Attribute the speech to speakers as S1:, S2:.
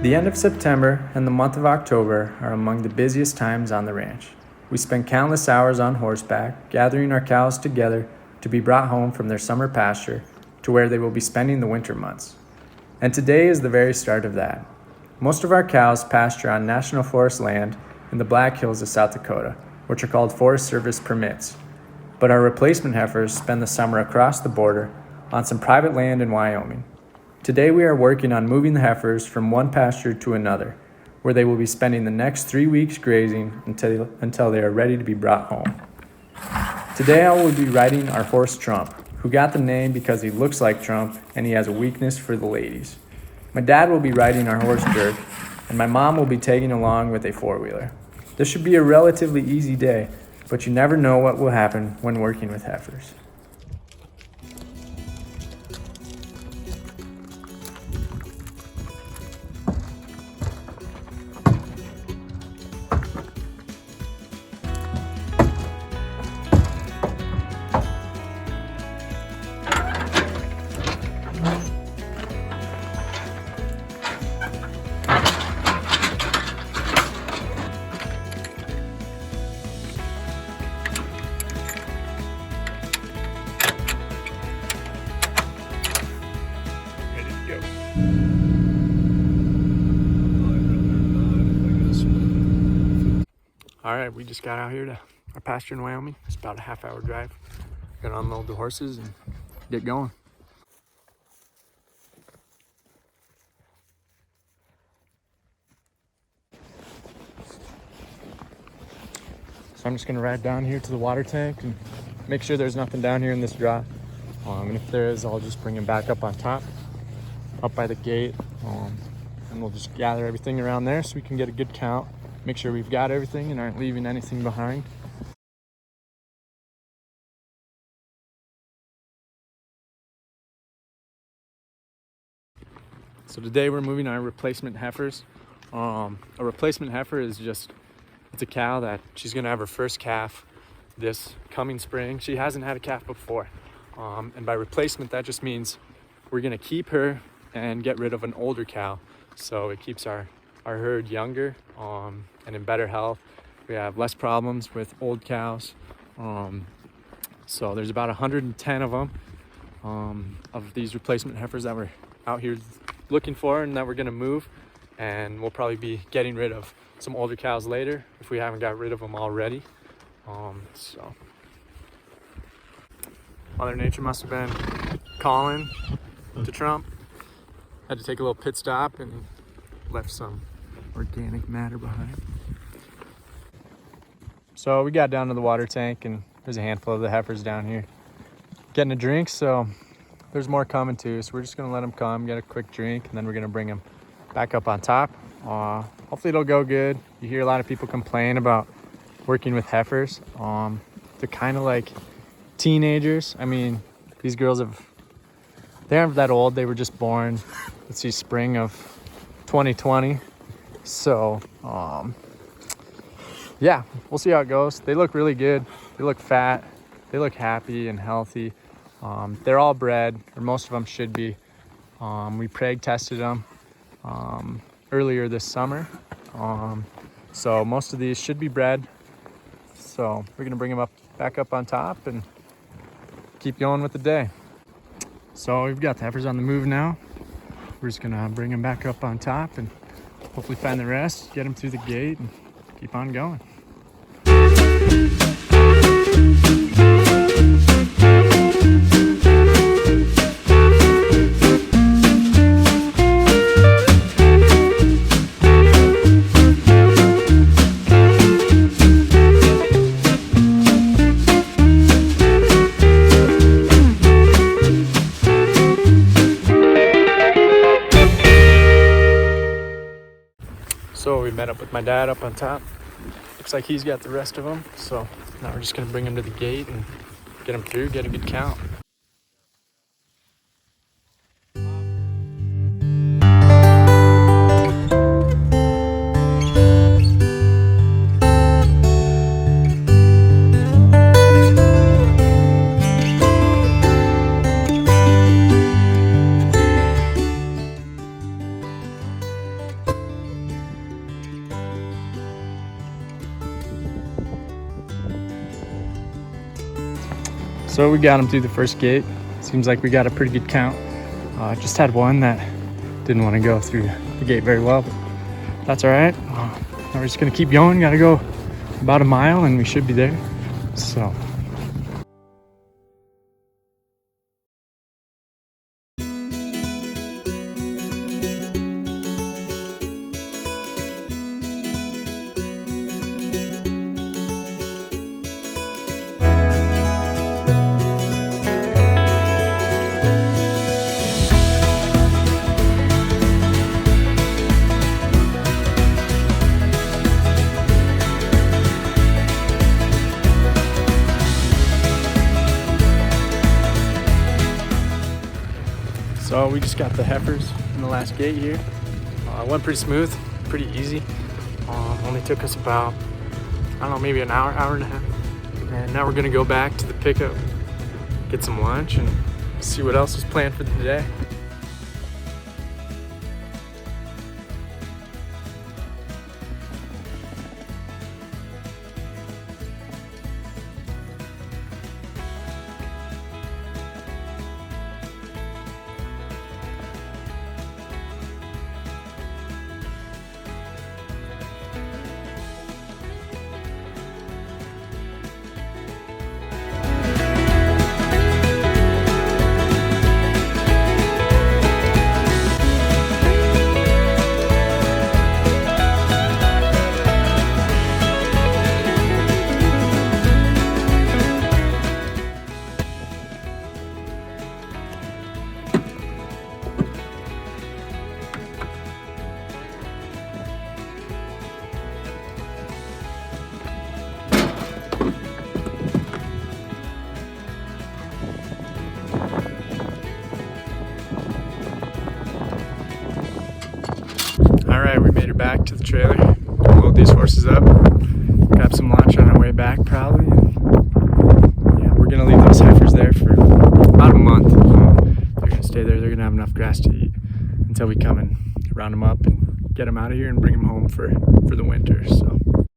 S1: The end of September and the month of October are among the busiest times on the ranch. We spend countless hours on horseback, gathering our cows together to be brought home from their summer pasture to where they will be spending the winter months. And today is the very start of that. Most of our cows pasture on National Forest land in the Black Hills of South Dakota, which are called Forest Service permits. But our replacement heifers spend the summer across the border on some private land in Wyoming. Today we are working on moving the heifers from one pasture to another, where they will be spending the next 3 weeks grazing until they are ready to be brought home. Today I will be riding our horse Trump, who got the name because he looks like Trump and he has a weakness for the ladies. My dad will be riding our horse Dirk, and my mom will be tagging along with a four-wheeler. This should be a relatively easy day, but you never know what will happen when working with heifers. All right, we just got out here to our pasture in Wyoming. It's about a half-hour drive. Gonna unload the horses and get going. So I'm just gonna ride down here to the water tank and make sure there's nothing down here in this draw. And if there is, I'll just bring him back up on top, up by the gate. And we'll just gather everything around there so we can get a good count. Make sure we've got everything and aren't leaving anything behind. So today we're moving our replacement heifers. A replacement heifer is it's a cow that she's gonna have her first calf this coming spring. She hasn't had a calf before. And by replacement, that just means we're gonna keep her and get rid of an older cow. So it keeps our herd younger and in better health. We have less problems with old cows. So there's about 110 of them, of these replacement heifers that we're out here looking for and that we're gonna move. And we'll probably be getting rid of some older cows later if we haven't got rid of them already. So Mother Nature must have been calling to Trump. Had to take a little pit stop and left some organic matter behind. So we got down to the water tank and there's a handful of the heifers down here getting a drink, so there's more coming too. So we're just gonna let them come, get a quick drink, and then we're gonna bring them back up on top. Hopefully it'll go good. You hear a lot of people complain about working with heifers. They're kind of like teenagers. I mean, these girls they aren't that old. They were just born, let's see, spring of 2020. So, yeah, we'll see how it goes. They look really good. They look fat. They look happy and healthy. They're all bred, or most of them should be. We preg tested them earlier this summer. So most of these should be bred. So we're gonna bring them back up on top and keep going with the day. So we've got the heifers on the move now. We're just gonna bring them back up on top and hopefully find the rest, get them through the gate, and keep on going. So we met up with my dad up on top. Looks like he's got the rest of them. So now we're just gonna bring them to the gate and get them through, get a good count. So we got them through the first gate. Seems like we got a pretty good count. Just had one that didn't want to go through the gate very well, but that's all right. Now we're just gonna keep going. Gotta go about a mile and we should be there. So. So we just got the heifers in the last gate here. It went pretty smooth, pretty easy. Only took us about, I don't know, maybe an hour and a half. And now we're gonna go back to the pickup, get some lunch, and see what else is planned for the day. All right, we made it back to the trailer. Load these horses up, grab some lunch on our way back probably. And yeah, we're gonna leave those heifers there for about a month. They're gonna stay there, they're gonna have enough grass to eat until we come and round them up and get them out of here and bring them home for the winter. So.